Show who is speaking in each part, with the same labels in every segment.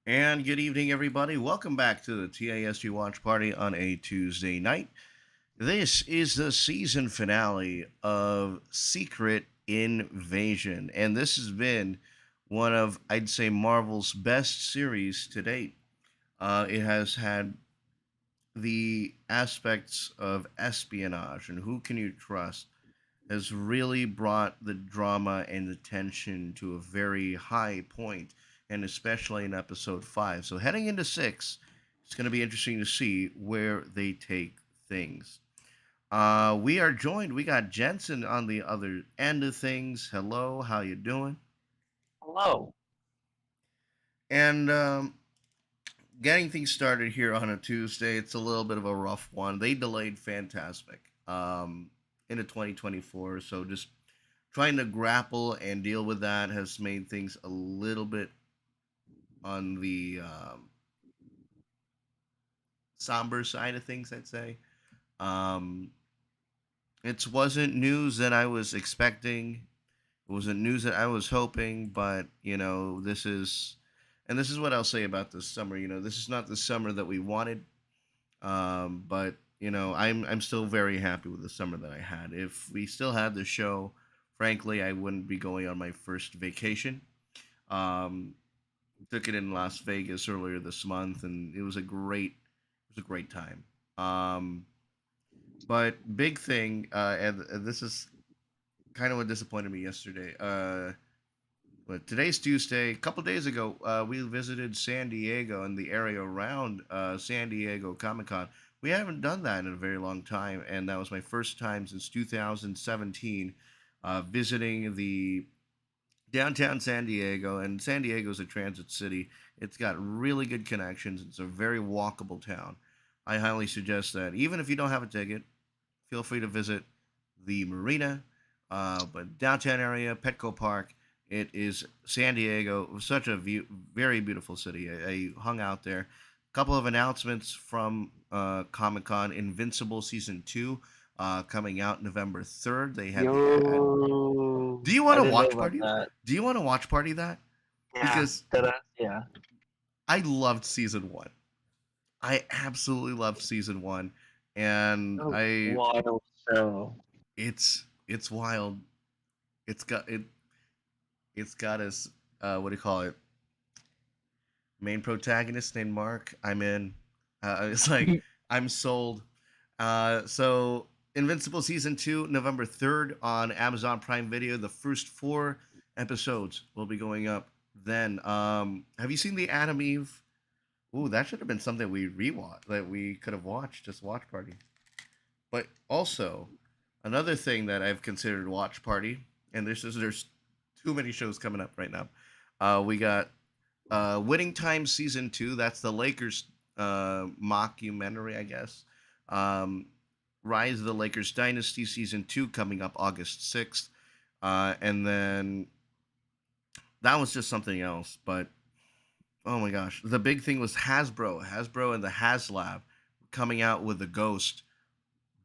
Speaker 1: And good evening, everybody. Welcome back to the TASG Watch Party on a Tuesday night. This is the season finale of Secret Invasion, and this has been one of, I'd say, Marvel's best series to date. It has had the aspects of espionage and who can you trust has really brought the drama and the tension to a very high point, and especially in episode 5. So, heading into 6, it's going to be interesting to see where they take things. We got Jensen on the other end of things. Hello, how you doing?
Speaker 2: Hello.
Speaker 1: And getting things started here on a Tuesday, it's a little bit of a rough one. They delayed Fantastic into 2024, so just trying to grapple and deal with that has made things a little bit on the somber side of things, I'd say. Um, it wasn't news that I was expecting. It wasn't news that I was hoping, but this is what I'll say about this summer. This is not the summer that we wanted, but I'm still very happy with the summer that I had. If we still had the show, frankly, I wouldn't be going on my first vacation. Um, took it in Las Vegas earlier this month, and it was a great time. But big thing, and this is kind of what disappointed me yesterday. But today's Tuesday. A couple days ago, we visited San Diego and the area around San Diego Comic Con. We haven't done that in a very long time, and that was my first time since 2017 visiting the downtown San Diego. And San Diego is a transit city. It's got really good connections. It's a very walkable town. I highly suggest that even if you don't have a ticket, feel free to visit the marina, but downtown area, Petco Park. It is San Diego, such a very beautiful city. I hung out there. A couple of announcements from Comic Con: Invincible season 2 coming out November 3rd. They had the ad.
Speaker 2: Yo,
Speaker 1: Do you want
Speaker 2: I
Speaker 1: to
Speaker 2: didn't know
Speaker 1: watch
Speaker 2: about
Speaker 1: party?
Speaker 2: that.
Speaker 1: Do you want to watch party that?
Speaker 2: Yeah,
Speaker 1: Because
Speaker 2: yeah.
Speaker 1: I loved season 1. I absolutely loved season 1, and
Speaker 2: Oh,
Speaker 1: I
Speaker 2: wild show.
Speaker 1: it's wild. It's got it. It's got his what do you call it? Main protagonist named Mark. I'm in. It's like I'm sold. So Invincible season 2, November 3rd on Amazon Prime Video. The first 4 episodes will be going up then. Have you seen the Adam Eve? Ooh, that should have been something we rewatched that we could have watched, just watch party. But also, another thing that I've considered watch party, and there's too many shows coming up right now. We got Winning Time season 2. That's the Lakers mockumentary, I guess. Um, Rise of the Lakers Dynasty season 2 coming up August 6th, and then that was just something else. But oh my gosh, the big thing was Hasbro and the HasLab coming out with the Ghost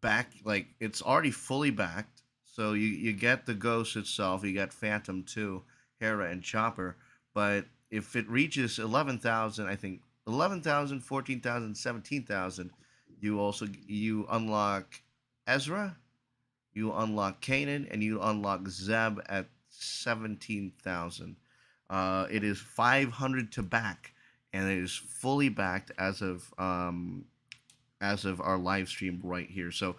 Speaker 1: back. Like it's already fully backed. So you get the Ghost itself, you get Phantom 2, Hera and Chopper, but if it reaches 11,000, I think 11,000, 14,000, 17,000, you unlock Ezra, you unlock Kanan, and you unlock Zeb at 17,000. It is 500 to back, and it is fully backed as of our live stream right here. So,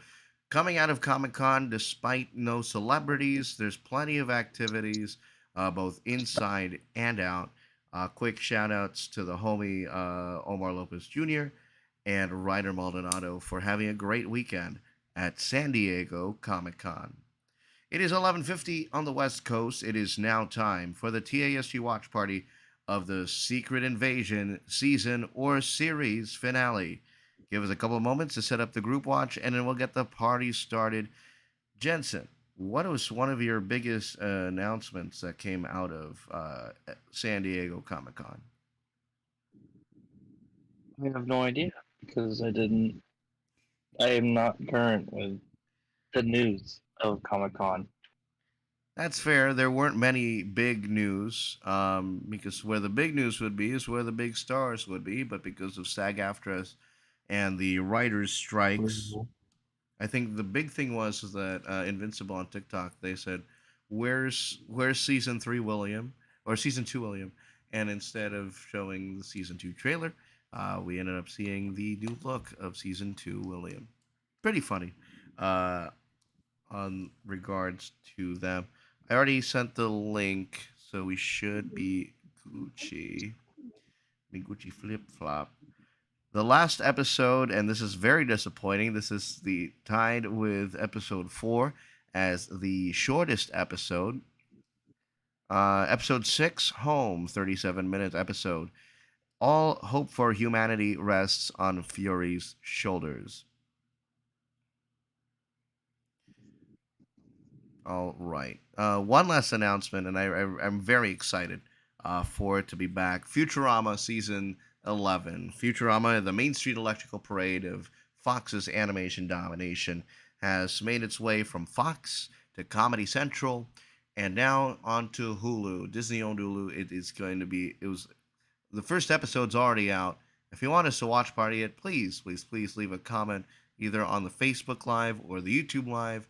Speaker 1: coming out of Comic Con, despite no celebrities, there's plenty of activities, both inside and out. Quick shout outs to the homie Omar Lopez Jr. and Ryder Maldonado for having a great weekend at San Diego Comic Con. It is 11:50 on the West Coast. It is now time for the TASG watch party of the Secret Invasion season or series finale. Give us a couple of moments to set up the group watch, and then we'll get the party started. Jensen, what was one of your biggest announcements that came out of San Diego Comic Con?
Speaker 2: I have no idea because I didn't. I am not current with the news of Comic Con.
Speaker 1: That's fair. There weren't many big news, because where the big news would be is where the big stars would be. But because of SAG-AFTRA and the writers' strikes,
Speaker 2: Mhm.
Speaker 1: I think the big thing was is that Invincible on TikTok they said, "Where's season 3, William, or season 2, William?" And instead of showing the season 2 trailer, we ended up seeing the new look of season 2, William. Pretty funny. Uh, on regards to them. I already sent the link, so we should be Gucci. Be Gucci flip flop. The last episode, and this is very disappointing. This is the tied with episode 4 as the shortest episode. Episode 6, Home, 37-minute episode. All hope for humanity rests on Fury's shoulders. All right. One last announcement, and I'm very excited for it to be back. Futurama season 11. Futurama, the Main Street Electrical Parade of Fox's animation domination, has made its way from Fox to Comedy Central, and now onto Hulu. Disney owned Hulu. It is going to be. It was the first episode's already out. If you want us to watch party it, please, please, please leave a comment either on the Facebook Live or the YouTube Live.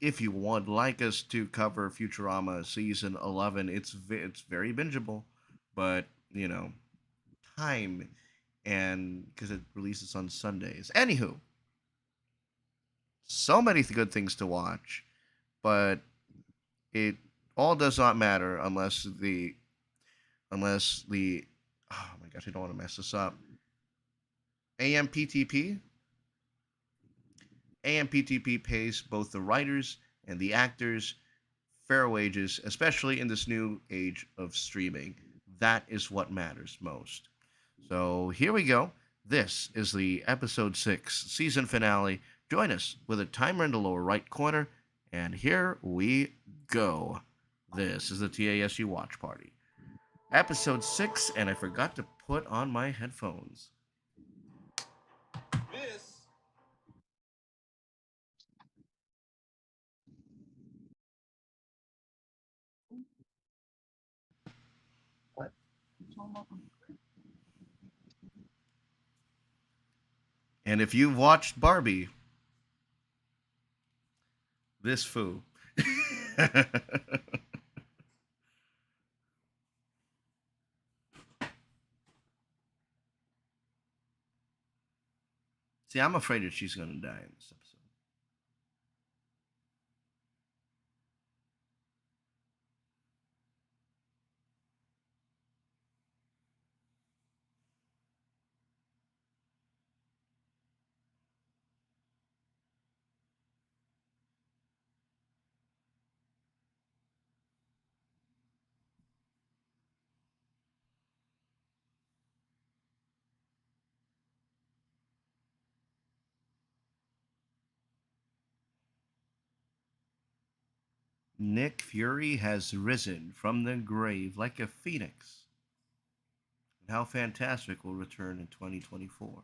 Speaker 1: If you would like us to cover Futurama season 11, it's very bingeable, but time and because it releases on Sundays. Anywho, so many good things to watch, but it all does not matter unless the oh my gosh, I don't want to mess this up. AMPTP AMPTP pays both the writers and the actors fair wages, especially in this new age of streaming. That is what matters most. So here we go. This is the episode 6 season finale. Join us with a timer in the lower right corner, and here we go. This is the TASG Watch Party. Episode 6, and I forgot to put on my headphones.
Speaker 2: What?
Speaker 1: And if you've watched Barbie, this foo. See, I'm afraid that she's going to die in this episode. Nick Fury has risen from the grave like a phoenix. And how fantastic will return in 2024.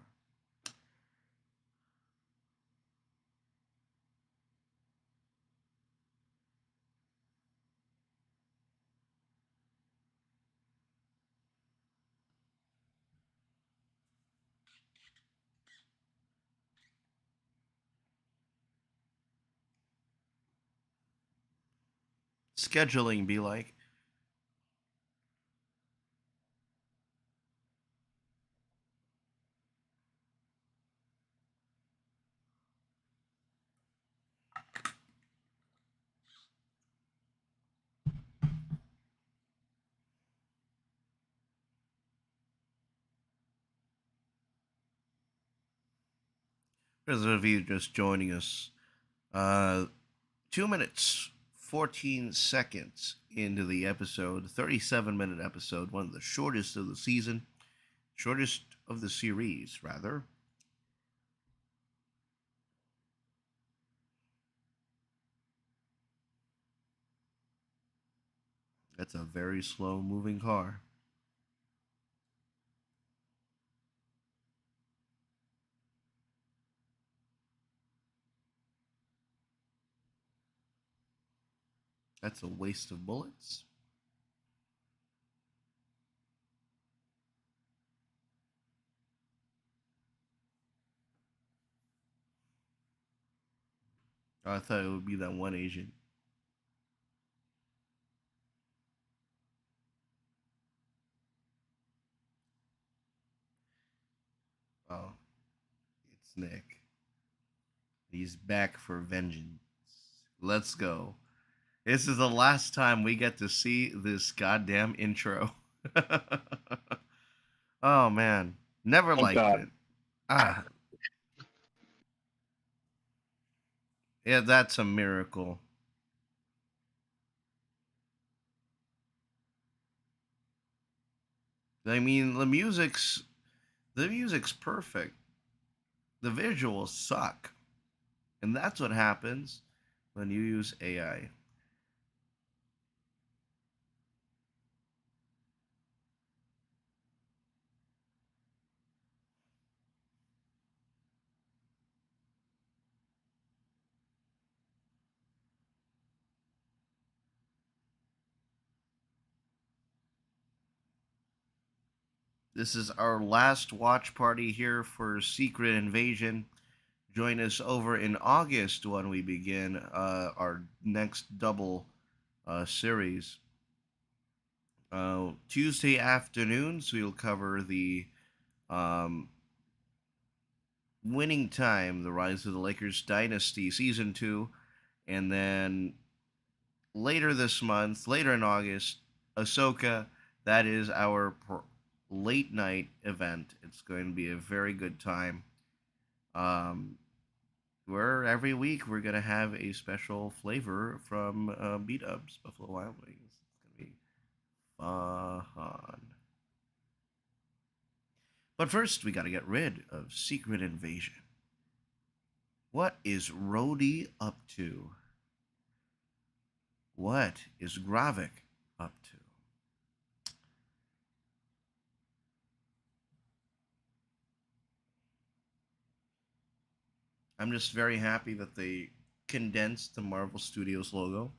Speaker 1: Scheduling be like. For those of you just joining us, uh, 2 minutes, 14 seconds into the episode, 37-minute episode, one of the shortest of the season, shortest of the series, rather. That's a very slow moving car. That's a waste of bullets. I thought it would be that one agent. Oh, it's Nick. He's back for vengeance. Let's go. This is the last time we get to see this goddamn intro. Oh man, never
Speaker 2: Oh
Speaker 1: liked
Speaker 2: God.
Speaker 1: it. Ah, yeah, that's a miracle. I mean, the music's perfect. The visuals suck, and that's what happens when you use AI. This is our last watch party here for Secret Invasion. Join us over in August when we begin our next double series. Tuesday afternoons, we'll cover the um, Winning Time, The Rise of the Lakers Dynasty, Season 2. And then later this month, later in August, Ahsoka. That is our late night event. It's going to be a very good time. Um, where every week we're gonna have a special flavor from B Dubs Buffalo Wild Wings. It's gonna be fun. But first, we gotta get rid of Secret Invasion. What is Rhodey up to? What is Gravik up to? I'm just very happy that they condensed the Marvel Studios logo.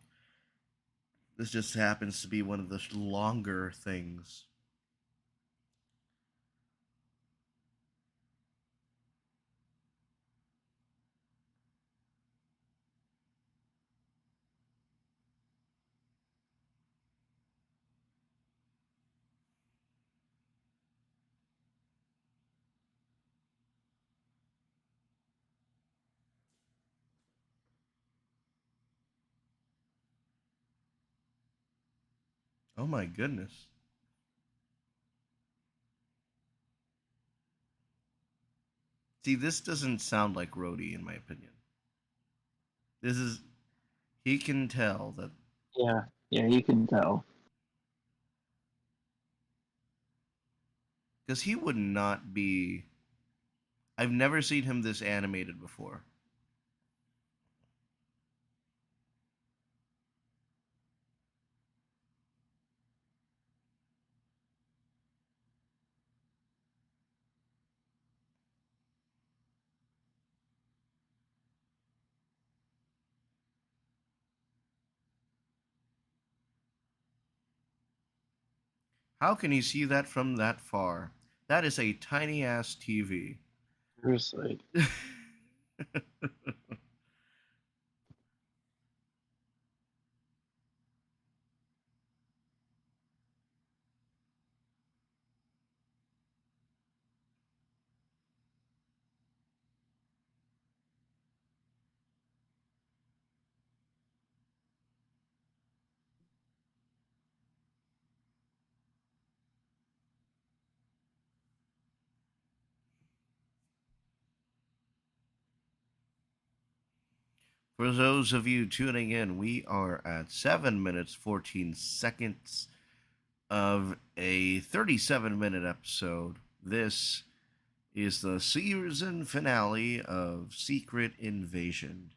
Speaker 1: This just happens to be one of the longer things. Oh my goodness. See, this doesn't sound like Rhodey, in my opinion. This is he can tell that
Speaker 2: Yeah. Yeah, you can tell.
Speaker 1: because he would not be. I've never seen him this animated before. How can you see that from that far? That is a tiny ass TV.
Speaker 2: Seriously.
Speaker 1: For those of you tuning in, we are at 7 minutes 14 seconds of a 37-minute episode. This is the season finale of Secret Invasion.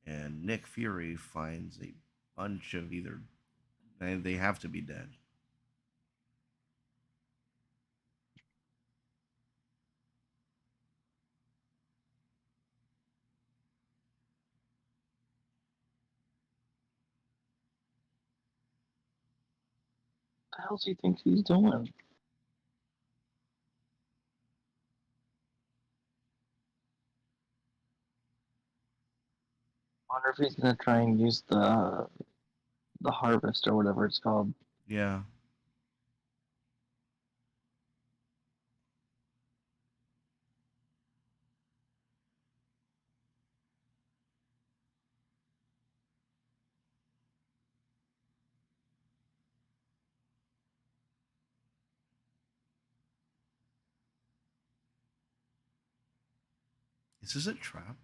Speaker 1: And Nick Fury finds a bunch of either they have to be dead.
Speaker 2: hell does he think he's doing? I wonder if he's gonna try and use the harvest or whatever it's called.
Speaker 1: Yeah. Is this a trap?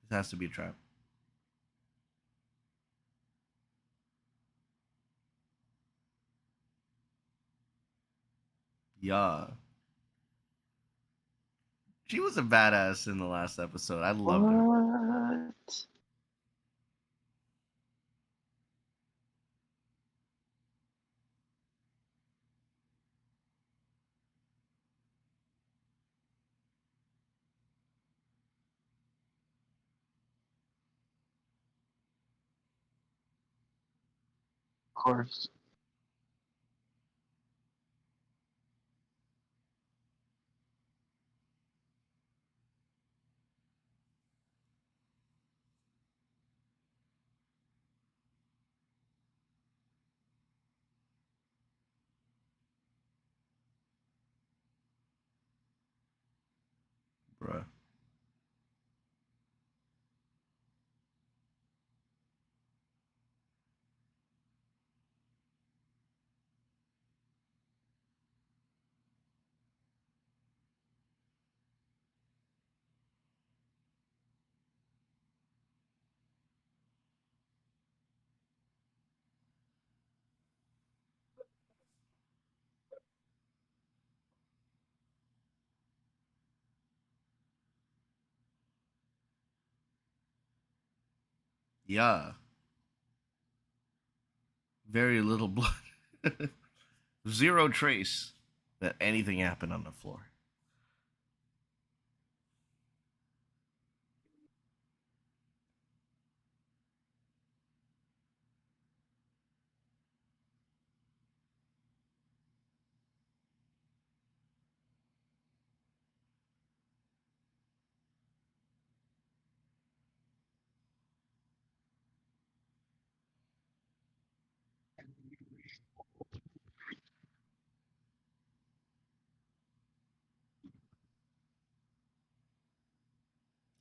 Speaker 1: This has to be a trap. Yeah. She was a badass in the last episode. I loved her.
Speaker 2: What? Of course.
Speaker 1: Bruh. Yeah. Very little blood. Zero trace that anything happened on the floor.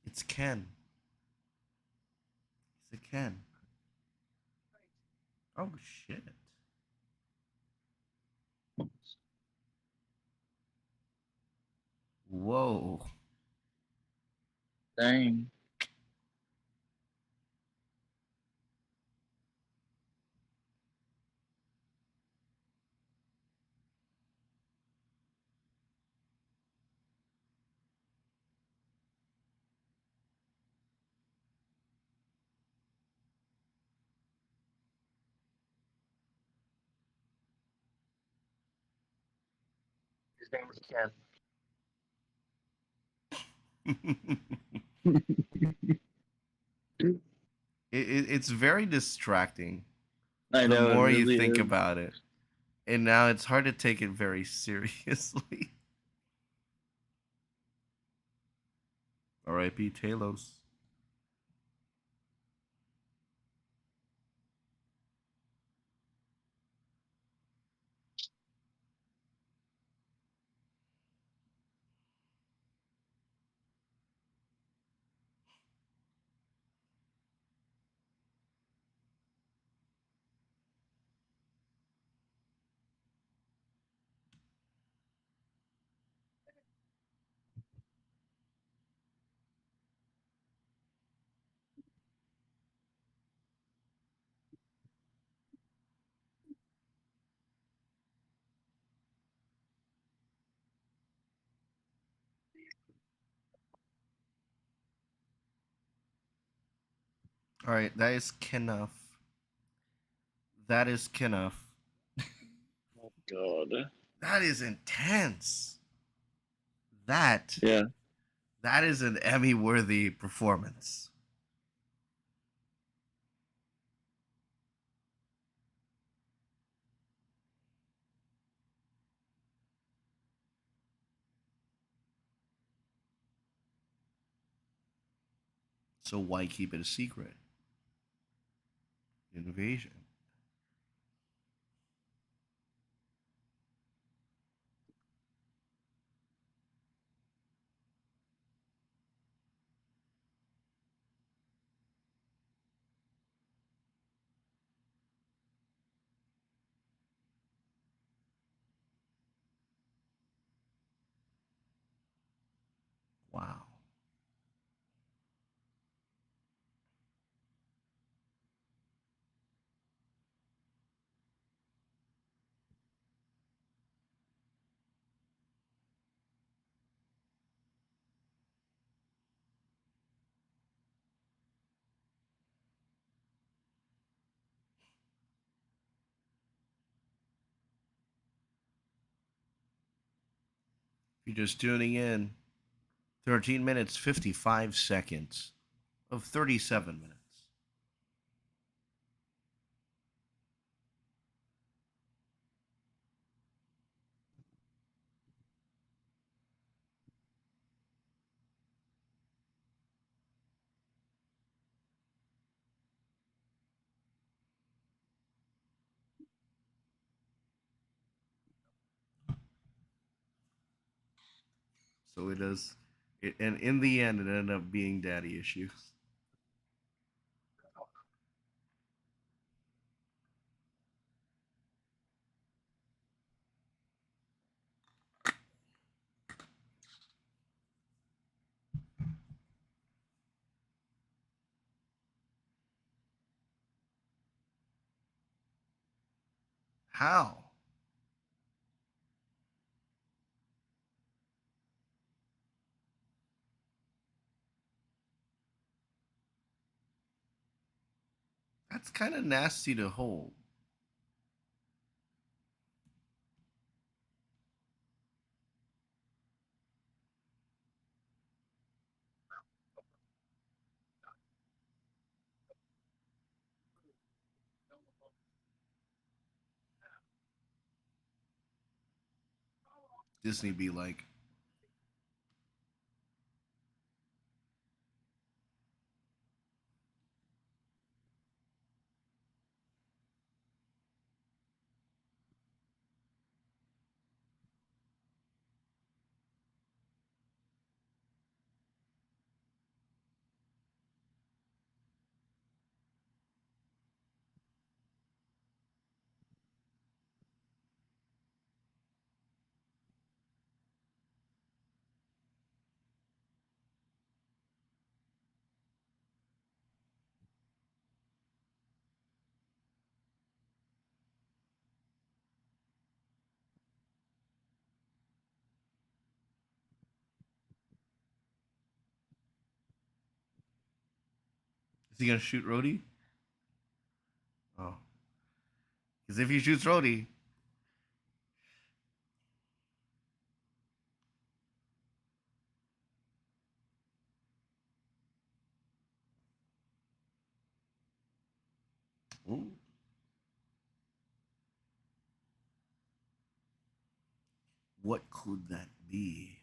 Speaker 1: It's Ken. It's a Ken. Oh shit. Whoa.
Speaker 2: Dang. His name was Ken.
Speaker 1: It's very distracting
Speaker 2: I
Speaker 1: the
Speaker 2: know it
Speaker 1: more you
Speaker 2: really
Speaker 1: think
Speaker 2: is.
Speaker 1: about it. And now it's hard to take it very seriously. R.I.P. Talos. All right, that is Kenough. That is Kenough.
Speaker 2: Oh God.
Speaker 1: That is intense. That
Speaker 2: Yeah.
Speaker 1: that is an Emmy-worthy performance. So why keep it a secret? Invasion. Wow. If you're just tuning in, 13 minutes, 55 seconds of 37 minutes. So it is, and in the end, it ended up being daddy issues. How? That's kind of nasty to hold. Disney be like, is he gonna shoot Rhodey? Oh, because if he shoots Rhodey, ooh, what could that be?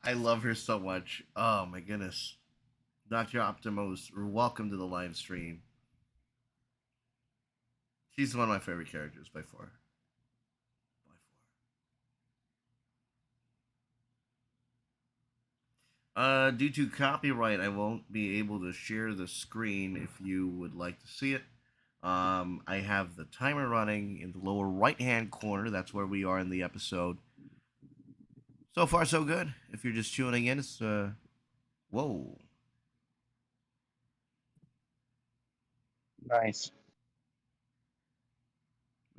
Speaker 1: I love her so much. Oh my goodness. Dr. Optimus, welcome to the live stream. She's one of my favorite characters by far. By far. Due to copyright, I won't be able to share the screen if you would like to see it. I have the timer running in the lower right hand corner. That's where we are in the episode. So far, so good. If you're just tuning in, it's whoa.
Speaker 2: Nice.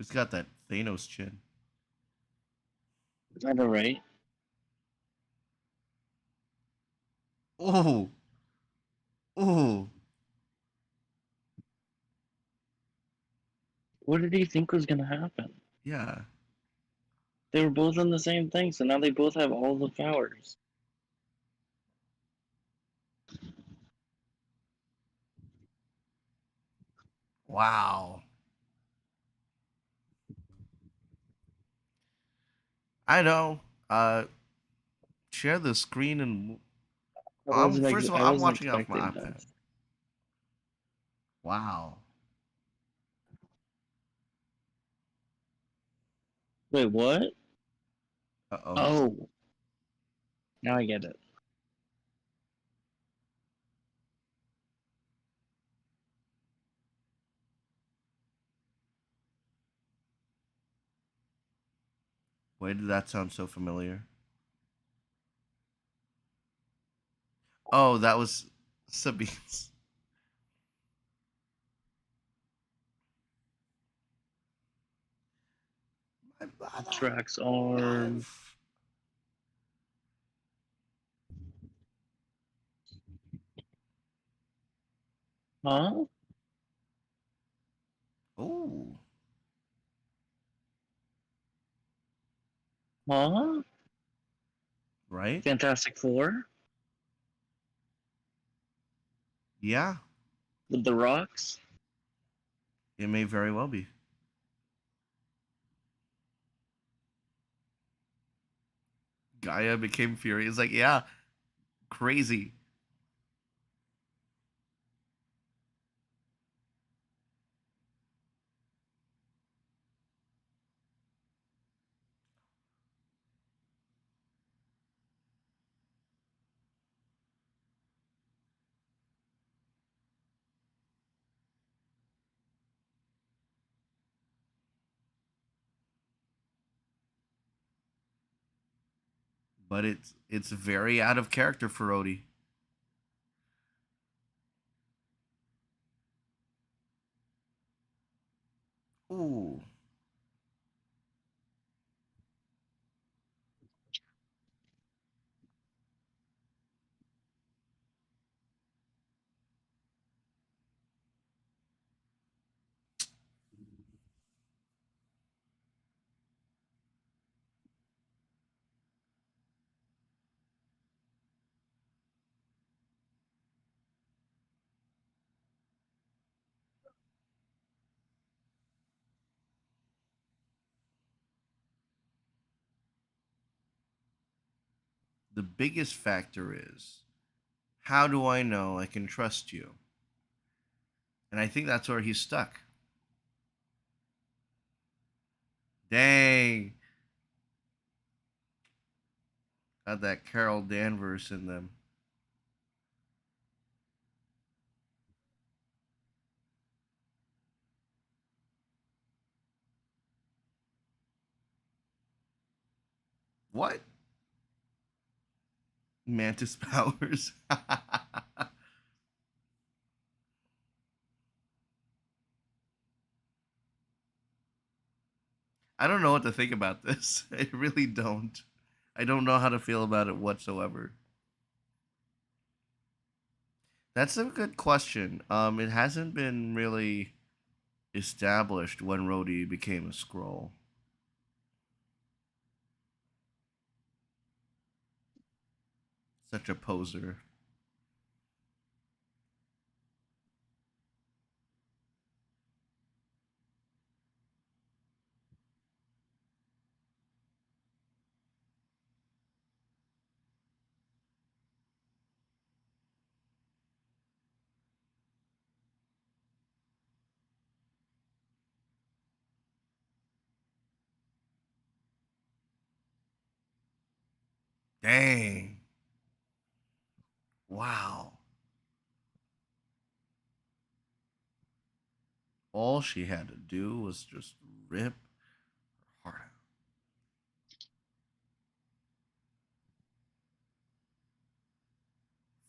Speaker 1: Who's got that Thanos chin?
Speaker 2: I know, right?
Speaker 1: Oh, oh,
Speaker 2: What did he think was gonna happen?
Speaker 1: yeah.
Speaker 2: They were both in the same thing, so now they both have all the powers.
Speaker 1: Wow. I know. Share the screen and first of all,
Speaker 2: I
Speaker 1: I'm
Speaker 2: wasn't
Speaker 1: watching off my
Speaker 2: expecting
Speaker 1: iPad.
Speaker 2: this.
Speaker 1: Wow.
Speaker 2: Wait, what?
Speaker 1: Uh oh.
Speaker 2: Oh, now I get it.
Speaker 1: Why did that sound so familiar? Oh, that was Sabine's. My brother.
Speaker 2: Drax arm.
Speaker 1: Life.
Speaker 2: Huh?
Speaker 1: Oh,
Speaker 2: Huh?
Speaker 1: right?
Speaker 2: Fantastic Four
Speaker 1: Yeah,
Speaker 2: with the rocks.
Speaker 1: it may very well be. Gaia became Fury. It's like, yeah, crazy. But it's very out of character for Odie. Ooh, the biggest factor is how do I know I can trust you? And I think that's where he's stuck. Dang, got that Carol Danvers in them. What? Mantis powers. I don't know what to think about this. I really don't. I don't know how to feel about it whatsoever. That's a good question. It hasn't been really established when Rhodey became a scroll. Such a poser. Dang. Wow. All she had to do was just rip her heart out.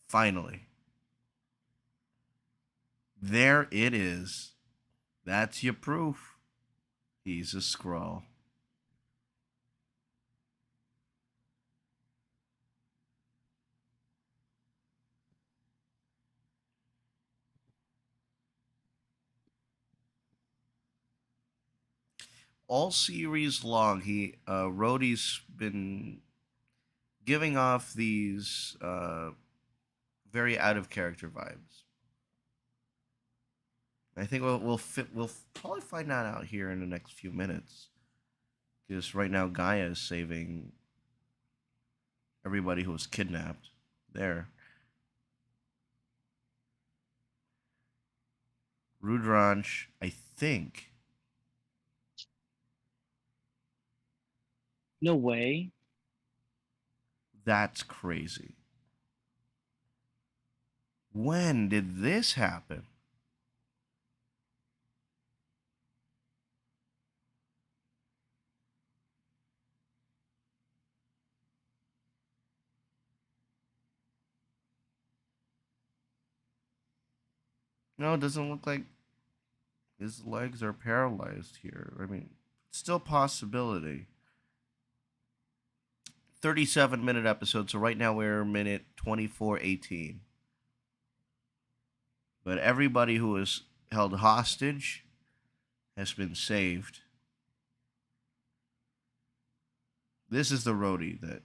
Speaker 1: Finally. There it is. That's your proof. He's a scroll. All series long, Rhodey's been giving off these very out of character vibes. I think we'll probably find that out here in the next few minutes. Because right now Gaia is saving everybody who was kidnapped there. Rudranch, I think.
Speaker 2: No way.
Speaker 1: That's crazy. When did this happen? No, it doesn't look like his legs are paralyzed here. I mean, still possibility. 37-minute episode, so right now we're minute 24:18. But everybody who was held hostage has been saved. This is the roadie that.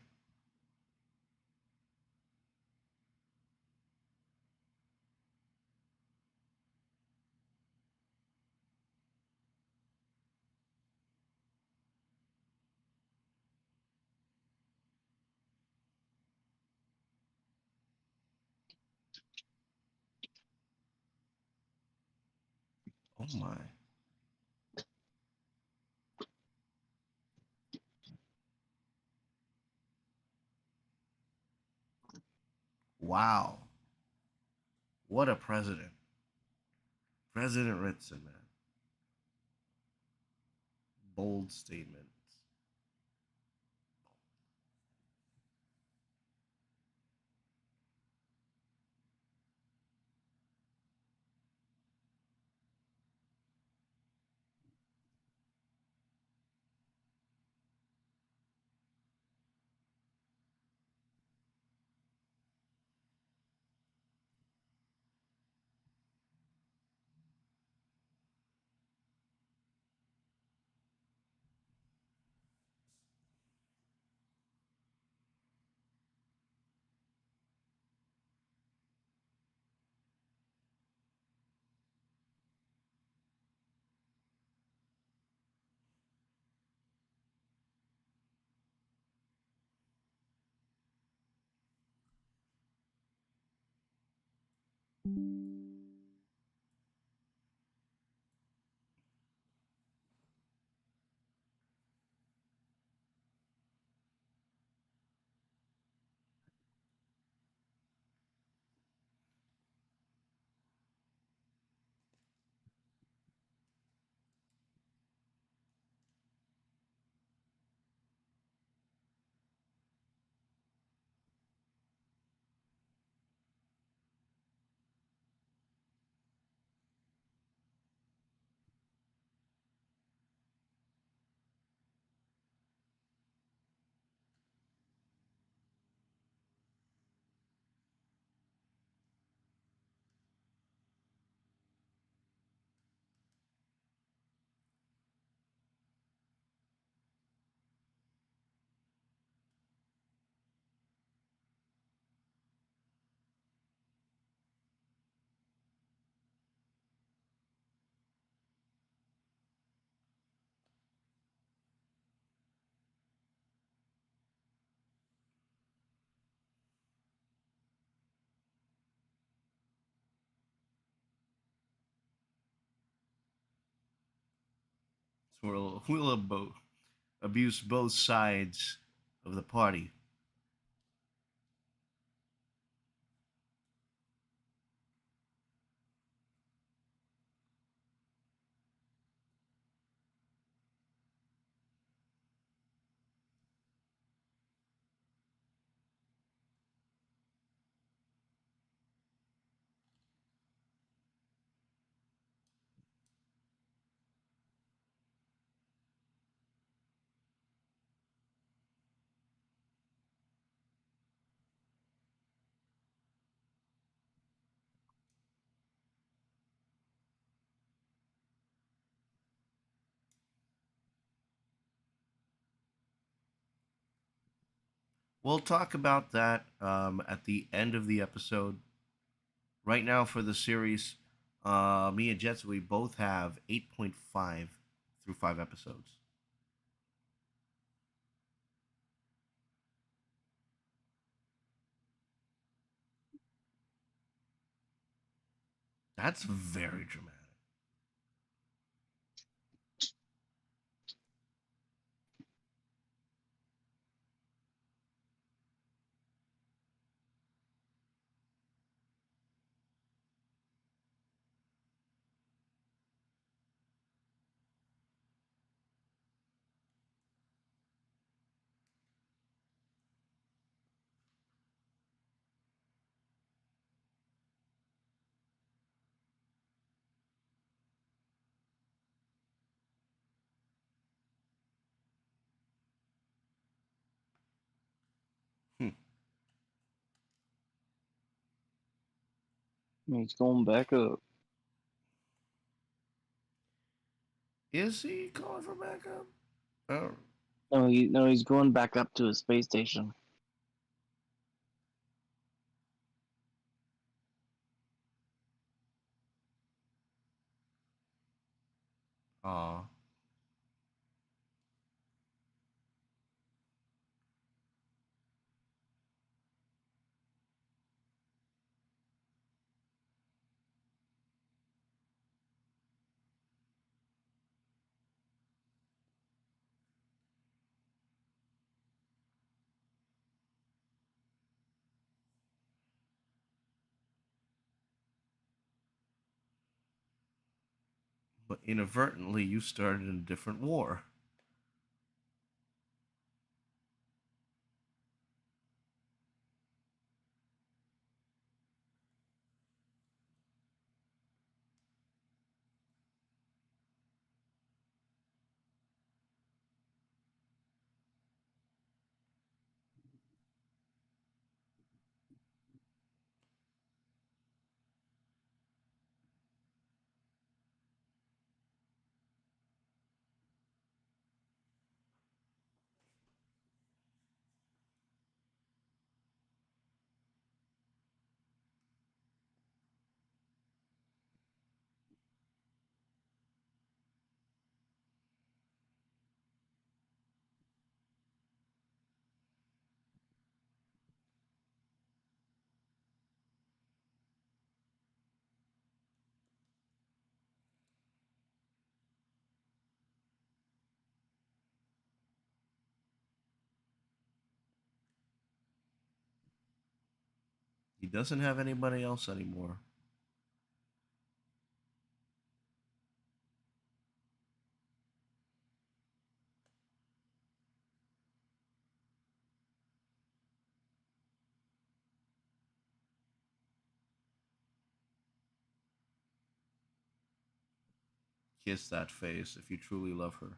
Speaker 1: Oh my. Wow. What a president. President Ritson, man. Bold statement. So we'll abuse both sides of the party. We'll talk about that at the end of the episode. Right now, for the series, me and Jets, we both have 8.5 through 5 episodes. That's very dramatic. Hmm.
Speaker 2: He's going back up.
Speaker 1: Is he calling for backup? Oh,
Speaker 2: No, he's going back up to his space station.
Speaker 1: aw. But inadvertently, you started a different war. He doesn't have anybody else anymore. Kiss that face if you truly love her.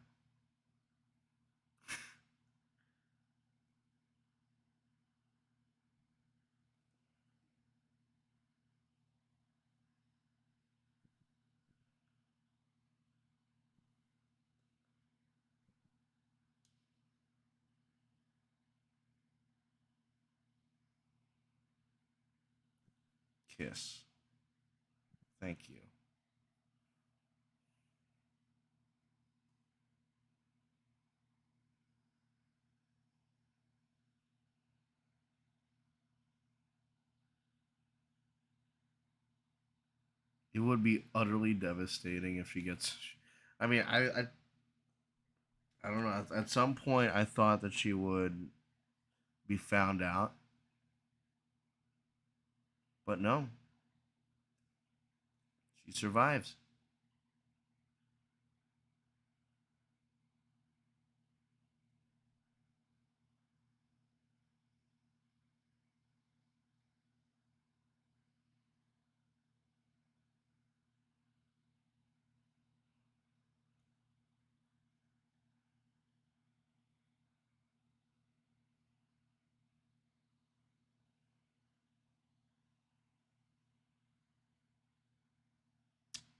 Speaker 1: Kiss. Thank you. It would be utterly devastating if she gets. I mean, I don't know. At some point, I thought that she would be found out, but no, she survives.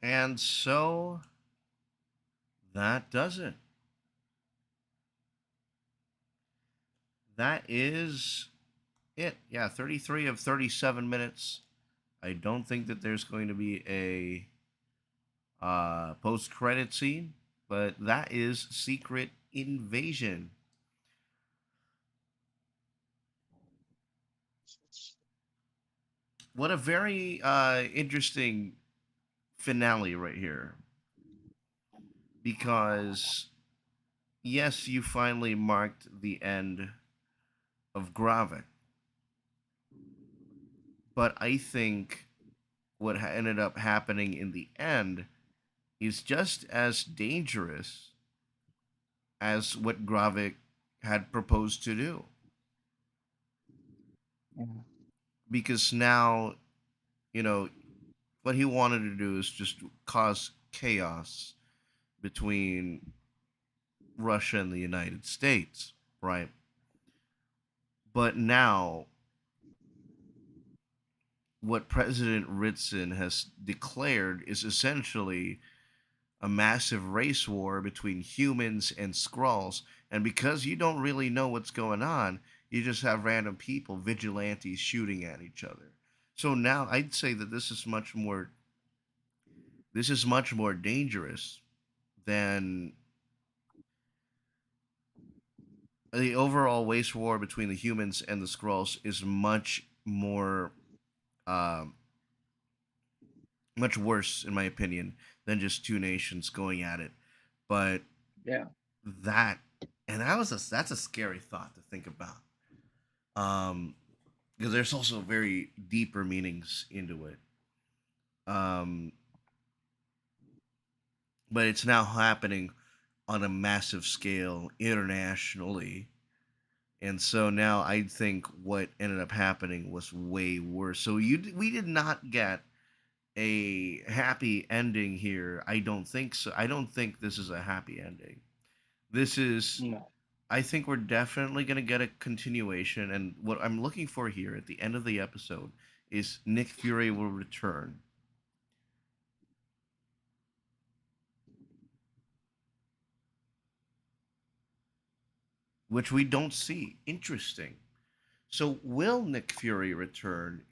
Speaker 1: And so that does it. that is it. Yeah, 33 of 37 minutes. I don't think that there's going to be a post credit scene, but that is Secret Invasion. What a very interesting finale right here. Because, yes, you finally marked the end of Gravik, but I think what ended up happening in the end is just as dangerous as what Gravik had proposed to do.
Speaker 2: Yeah.
Speaker 1: Because now, you know, what he wanted to do is just cause chaos between Russia and the United States, right? But now, what President Ritson has declared is essentially a massive race war between humans and Skrulls. And because you don't really know what's going on, you just have random people, vigilantes, shooting at each other. So now I'd say that this is much more dangerous than the overall race war between the humans and the Skrulls is um, much worse in my opinion than just two nations going at it. But
Speaker 2: Yeah.
Speaker 1: that that's a scary thought to think about. Um, because there's also very deeper meanings into it. Um, but it's now happening on a massive scale internationally. And so now I think what ended up happening was way worse. So we did not get a happy ending here. I don't think so. I don't think this is a happy ending. This is
Speaker 2: No.
Speaker 1: I think we're definitely going to get a continuation and what I'm looking for here at the end of the episode is Nick Fury will return, which we don't see. Interesting. So will Nick Fury return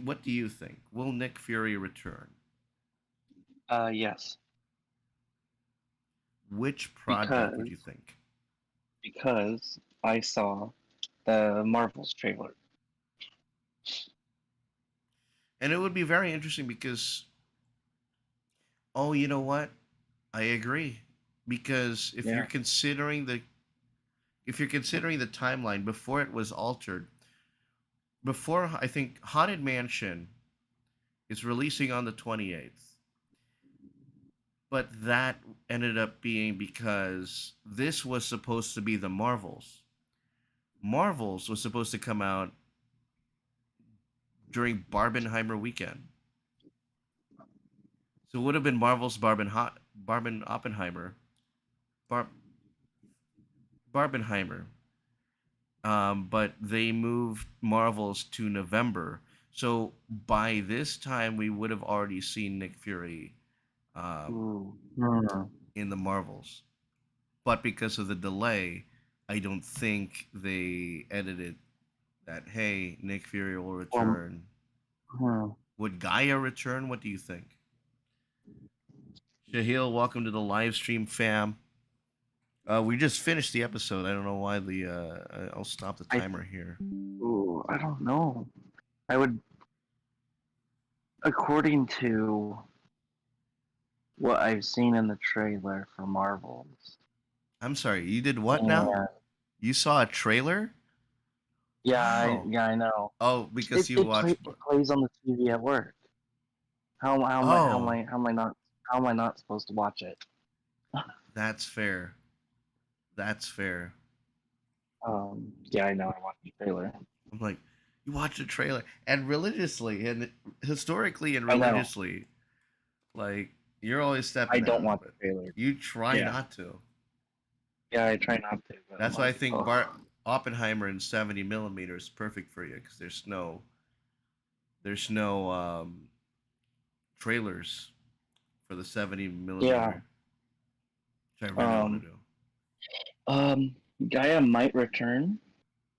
Speaker 1: what do you think? Will Nick Fury return?
Speaker 2: Yes.
Speaker 1: Which project would you
Speaker 2: Because
Speaker 1: think?
Speaker 2: I saw the Marvels trailer.
Speaker 1: And it would be very interesting because oh, you know what? I agree because
Speaker 2: Yeah.
Speaker 1: if you're considering the timeline before it was altered, before I think Haunted Mansion is releasing on the 28th, but that ended up being because this was supposed to be the Marvels. Marvels was supposed to come out during Barbenheimer weekend. So it would have been Marvel's Barben Oppenheimer. Bar, Barbenheimer. But they moved Marvels to November. So by this time, we would have already seen Nick Fury um,
Speaker 2: Ooh. Hmm.
Speaker 1: in the Marvels. But because of the delay, I don't think they edited that. Hey, Nick Fury will
Speaker 2: Well,
Speaker 1: return.
Speaker 2: hmm.
Speaker 1: Would Gaia return? What do you think? Shahil, welcome to the live stream, fam. We just finished the episode. I don't know why I'll stop the
Speaker 2: I
Speaker 1: timer here.
Speaker 2: ooh, I don't know. I would, according to what I've seen in the trailer for Marvels,
Speaker 1: I'm sorry, you did what now?
Speaker 2: and
Speaker 1: You saw a trailer? Wow.
Speaker 2: yeah, I know.
Speaker 1: Oh, because you watched.
Speaker 2: It plays on the TV at work.
Speaker 1: Oh,
Speaker 2: How am I not supposed to watch it?
Speaker 1: that's fair. That's fair.
Speaker 2: Yeah, I know. I watched the trailer.
Speaker 1: I'm like, you watch a trailer and religiously and historically and
Speaker 2: I know.
Speaker 1: religiously, like you're always
Speaker 2: I
Speaker 1: stepping
Speaker 2: don't
Speaker 1: out of
Speaker 2: watch
Speaker 1: it.
Speaker 2: the trailer.
Speaker 1: You try
Speaker 2: Yeah,
Speaker 1: not to.
Speaker 2: yeah, I try not to, but I'm
Speaker 1: That's why I
Speaker 2: like,
Speaker 1: think
Speaker 2: oh,
Speaker 1: Oppenheimer in 70 millimeters is perfect for you because there's no trailers for the 70
Speaker 2: yeah.
Speaker 1: millimeter, which I really want
Speaker 2: Um,
Speaker 1: to do.
Speaker 2: um, Gaia might return,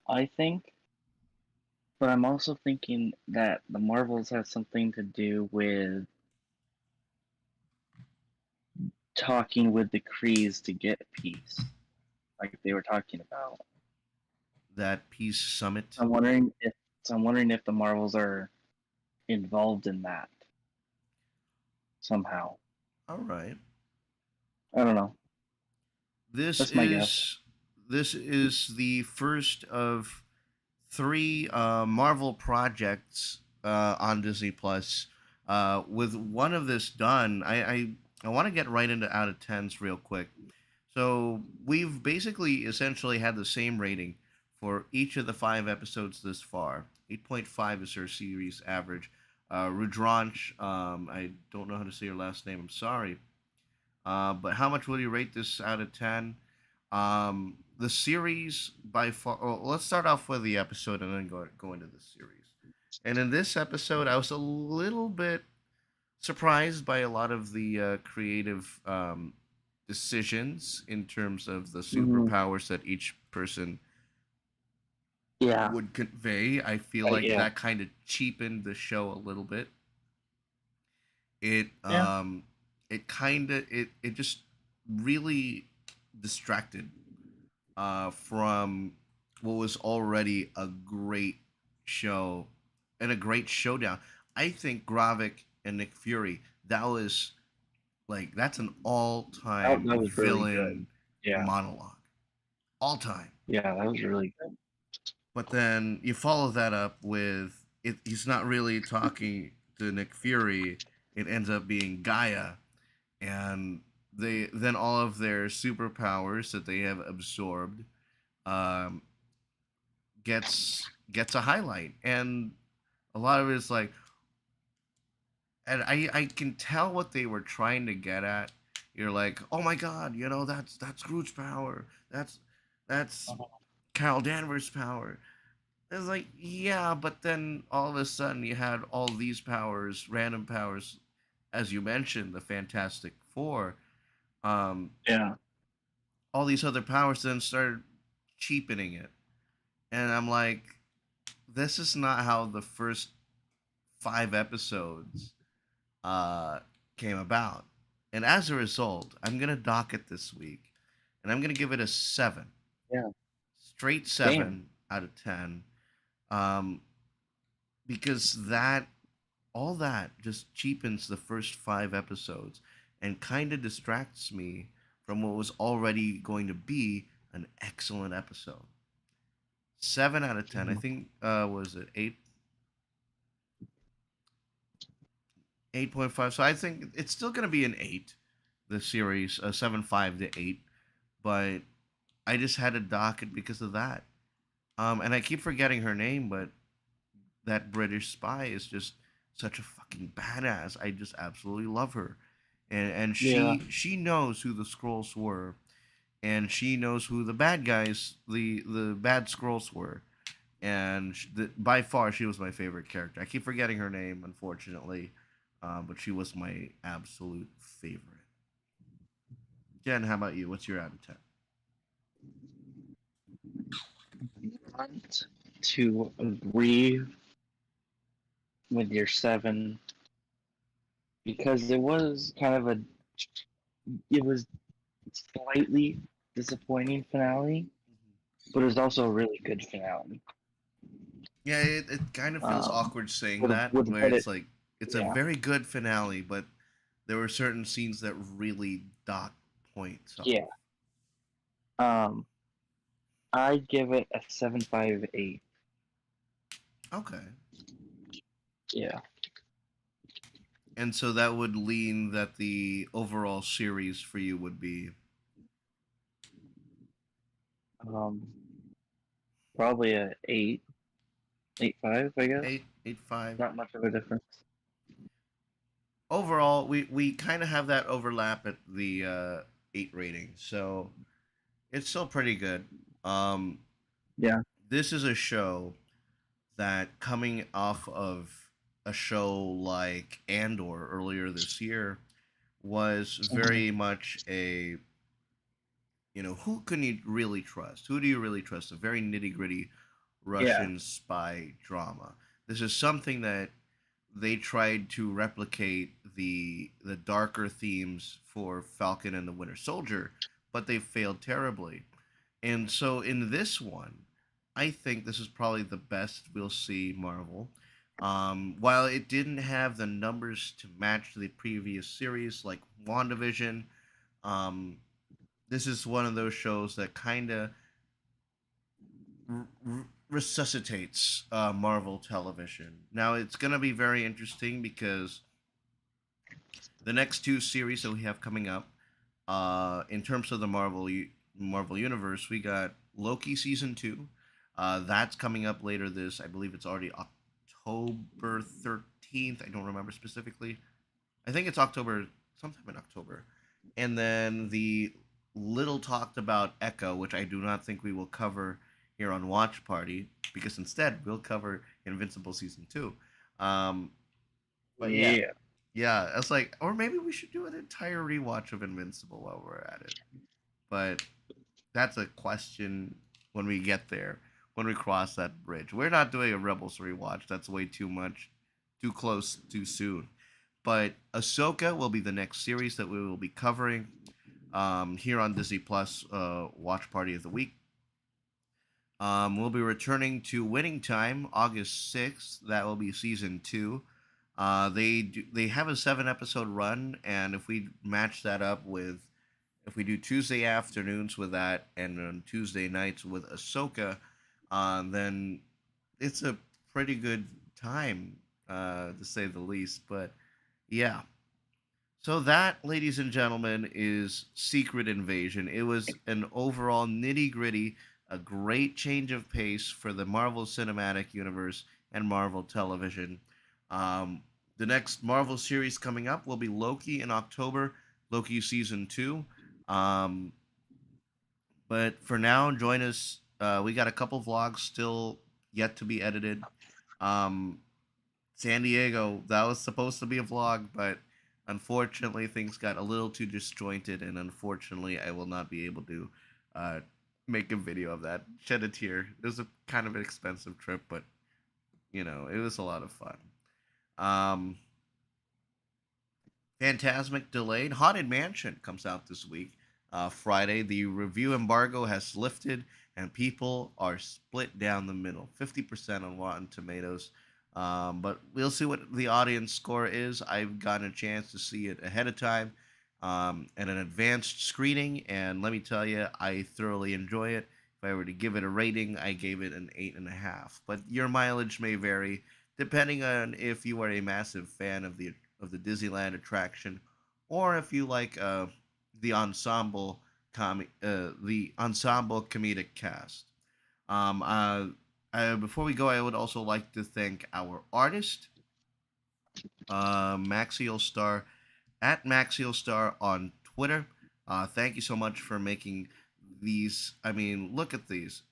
Speaker 2: I think, but I'm also thinking that the Marvels have something to do with talking with the Krees to get peace, like they were talking about.
Speaker 1: That peace summit.
Speaker 2: I'm wondering if I'm wondering if the Marvels are involved in that somehow.
Speaker 1: All right.
Speaker 2: I don't know.
Speaker 1: This
Speaker 2: That's my guess.
Speaker 1: is this is the first of three Marvel projects on Disney Plus. With one of this done, I want to get right into out of tens real quick. So we've basically essentially had the same rating for each of the five episodes this far. 8.5 is our series average. Rudranch, I don't know how to say your last name. I'm sorry. But how much will you rate this out of 10? The series by far. Well, let's start off with the episode and then go into the series. And in this episode, I was a little bit surprised by a lot of the creative decisions in terms of the
Speaker 2: Mm-hmm.
Speaker 1: superpowers that each person
Speaker 2: Yeah.
Speaker 1: would convey. I feel like
Speaker 2: Yeah.
Speaker 1: that kind of cheapened the show a little bit. It
Speaker 2: Yeah.
Speaker 1: it just really distracted from what was already a great show and a great showdown. I think Gravik and Nick Fury, that was like that's an all-time
Speaker 2: That was really
Speaker 1: villain
Speaker 2: good. Yeah.
Speaker 1: monologue, all time.
Speaker 2: Yeah, that was really good.
Speaker 1: But then you follow that up with it. He's not really talking to Nick Fury. It ends up being Gaia, and they then all of their superpowers that they have absorbed um, gets a highlight, and a lot of it is like, and I can tell what they were trying to get at. You're like, oh my god, that's Groot's power. That's Carol Danvers' power. It's like, yeah, but then all of a sudden you had all these powers, random powers, as you mentioned, the Fantastic Four. Um,
Speaker 2: Yeah.
Speaker 1: all these other powers then started cheapening it, and I'm like, this is not how the first five episodes uh, came about. And as a result, I'm gonna dock it this week, and I'm gonna give it a 7,
Speaker 2: Yeah.
Speaker 1: straight
Speaker 2: Same.
Speaker 1: 7 out of 10, um, because that all that just cheapens the first five episodes and kind of distracts me from what was already going to be an excellent episode. 7 out of 10. I
Speaker 2: Mhm.
Speaker 1: think was it 8.5. So I think it's still going to be an 8. The series 7.5 to 8, but I just had to dock it because of that. And I keep forgetting her name, but that British spy is just such a fucking badass. I just absolutely love her, and
Speaker 2: Yeah.
Speaker 1: she knows who the scrolls were, and she knows who the bad guys, the bad scrolls were, and by far she was my favorite character. I keep forgetting her name, unfortunately, but she was my absolute favorite. Jen, how about you? What's your out of 10?
Speaker 2: Want to agree with your 7 because it was slightly disappointing finale, but it was also a really good finale.
Speaker 1: Yeah, it kind of feels
Speaker 2: Um,
Speaker 1: awkward saying
Speaker 2: with
Speaker 1: that,
Speaker 2: with
Speaker 1: where
Speaker 2: what
Speaker 1: it's
Speaker 2: it
Speaker 1: like it's a
Speaker 2: yeah
Speaker 1: very good finale, but there were certain scenes that really dock points off.
Speaker 2: yeah. Um, I give it a 7.58.
Speaker 1: Okay.
Speaker 2: Yeah.
Speaker 1: And so that would lean that the overall series for you would be
Speaker 2: Um, probably a 8.5, I guess.
Speaker 1: 8.5.
Speaker 2: Not much of a difference.
Speaker 1: Overall, we kind of have that overlap at the 8 rating, so it's still pretty good. Um,
Speaker 2: Yeah.
Speaker 1: this is a show that coming off of a show like Andor earlier this year was
Speaker 2: Mhm.
Speaker 1: very much a who can you really trust? Who do you really trust? A very nitty gritty
Speaker 2: Yeah.
Speaker 1: Russian spy drama. This is something that they tried to replicate the darker themes for Falcon and the Winter Soldier, but they failed terribly. And so in this one, I think this is probably the best we'll see Marvel. While it didn't have the numbers to match the previous series like WandaVision, um, this is one of those shows that kind of resuscitates Marvel television. Now it's going to be very interesting because the next two series that we have coming up, in terms of the Marvel universe, we got Loki season 2. That's coming up later this. I believe it's already October 13th. I don't remember specifically. I think it's October, sometime in October. And then the little talked about Echo, which I do not think we will cover here on Watch Party, because instead we'll cover Invincible season 2. Um, but yeah,
Speaker 2: Yeah.
Speaker 1: yeah, it's like, or maybe we should do an entire rewatch of Invincible while we're at it. But that's a question when we get there, when we cross that bridge. We're not doing a Rebels rewatch. That's way too much, too close, too soon. But Ahsoka will be the next series that we will be covering here on Disney Plus Watch Party of the Week. We'll be returning to Winning Time August 6th. That will be season 2. They have a 7 episode run, and if we match that up with, if we do Tuesday afternoons with that and on Tuesday nights with Ahsoka, then it's a pretty good time, to say the least. But yeah, so that, ladies and gentlemen, is Secret Invasion. It was an overall nitty gritty, a great change of pace for the Marvel Cinematic Universe and Marvel Television. Um, the next Marvel series coming up will be Loki in October, Loki season 2. Um, but for now, join us. We got a couple vlogs still yet to be edited. Um, San Diego, that was supposed to be a vlog, but unfortunately things got a little too disjointed, and unfortunately I will not be able to uh, make a video of that. Shed a tear. It was a kind of an expensive trip, but it was a lot of fun. Um, Phantasmic delayed. Haunted Mansion comes out this week, Friday. The review embargo has lifted, and people are split down the middle, 50% on Rotten Tomatoes. But we'll see what the audience score is. I've gotten a chance to see it ahead of time at an advanced screening, and let me tell you, I thoroughly enjoy it. If I were to give it a rating, I gave it an 8.5. But your mileage may vary depending on if you are a massive fan of the Disneyland attraction, or if you like the the ensemble comedic cast. Um, uh, Before we go, I would also like to thank our artist, Maxiel Star, at Maxiel Star on Twitter. Thank you so much for making these. I mean, look at these.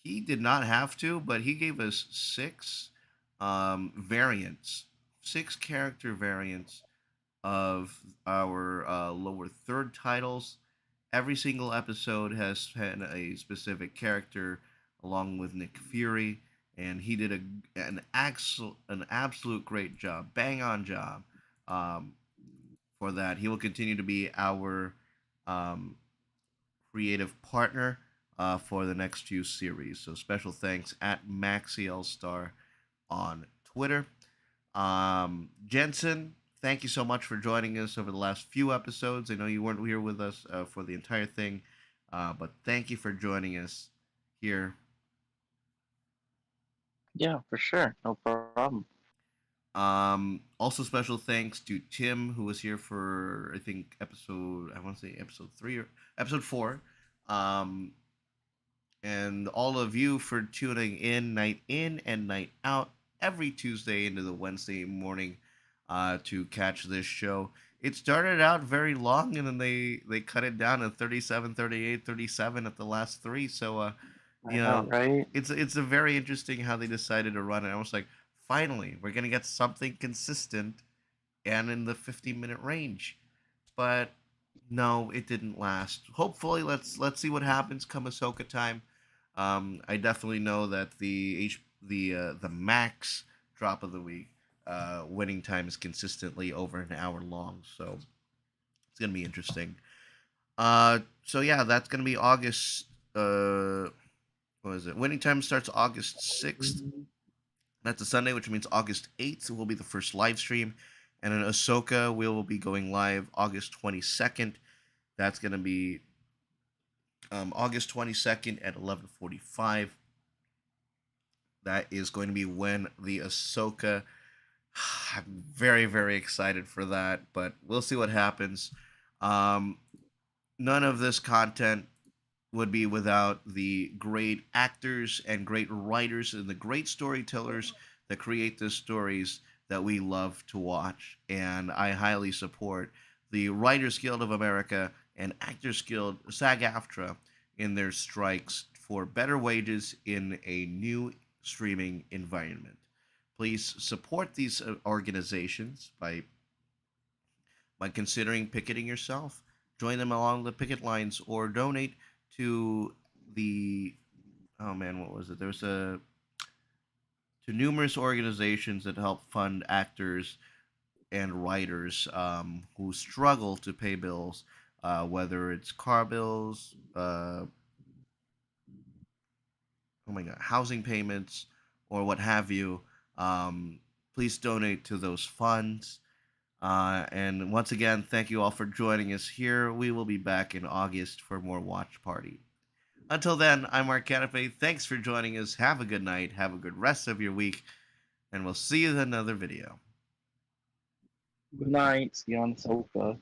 Speaker 1: He did not have to, but he gave us six variants, six character variants of our lower third titles. Every single episode has had a specific character, along with Nick Fury, and he did an absolute great job, bang on job, um, for that. He will continue to be our um, creative partner for the next few series. So special thanks at Maxiel Star on Twitter. Jensen, thank you so much for joining us over the last few episodes. I know you weren't here with us for the entire thing, but thank you for joining us here.
Speaker 2: Yeah, for sure. No problem.
Speaker 1: Also, special thanks to Tim, who was here for, I think, I want to say episode 3 or episode 4. Um, and all of you for tuning in and night out every Tuesday into the Wednesday morning to catch this show. It started out very long, and then they cut it down to 37, 38, 37 at the last three. So,
Speaker 2: I
Speaker 1: you
Speaker 2: know,
Speaker 1: know,
Speaker 2: right?
Speaker 1: it's a very interesting how they decided to run it. I was like, finally, we're going to get something consistent and in the 50-minute range. But No, it didn't last. Hopefully, let's see what happens come Ahsoka time. I definitely know that the max drop of the week winning time is consistently over an hour long, so it's gonna be interesting. So yeah, that's gonna be August. What is it? Winning time starts August 6th. That's a Sunday, which means August 8th will be the first live stream, and in Ahsoka we will be going live August 22nd. That's gonna be August 22nd at 11:45. That is going to be when the Ahsoka. I'm very excited for that, but we'll see what happens. Um, None of this content would be without the great actors and great writers and the great storytellers that create the stories that we love to watch. And I highly support the Writers Guild of America and Actors Guild, SAG-AFTRA, in their strikes for better wages in a new streaming environment. Please support these organizations by considering picketing yourself. Join them along the picket lines or donate to the oh man, what was it? There's a to numerous organizations that help fund actors and writers who struggle to pay bills, whether it's car bills, oh my god, housing payments, or what have you. Um, Please donate to those funds. And once again, thank you all for joining us here. We will be back in August for more Watch Party. Until then, I'm Mark Canape. Thanks for joining us. Have a good night. Have a good rest of your week. And we'll see you in another video.
Speaker 2: Good night. See you on the sofa.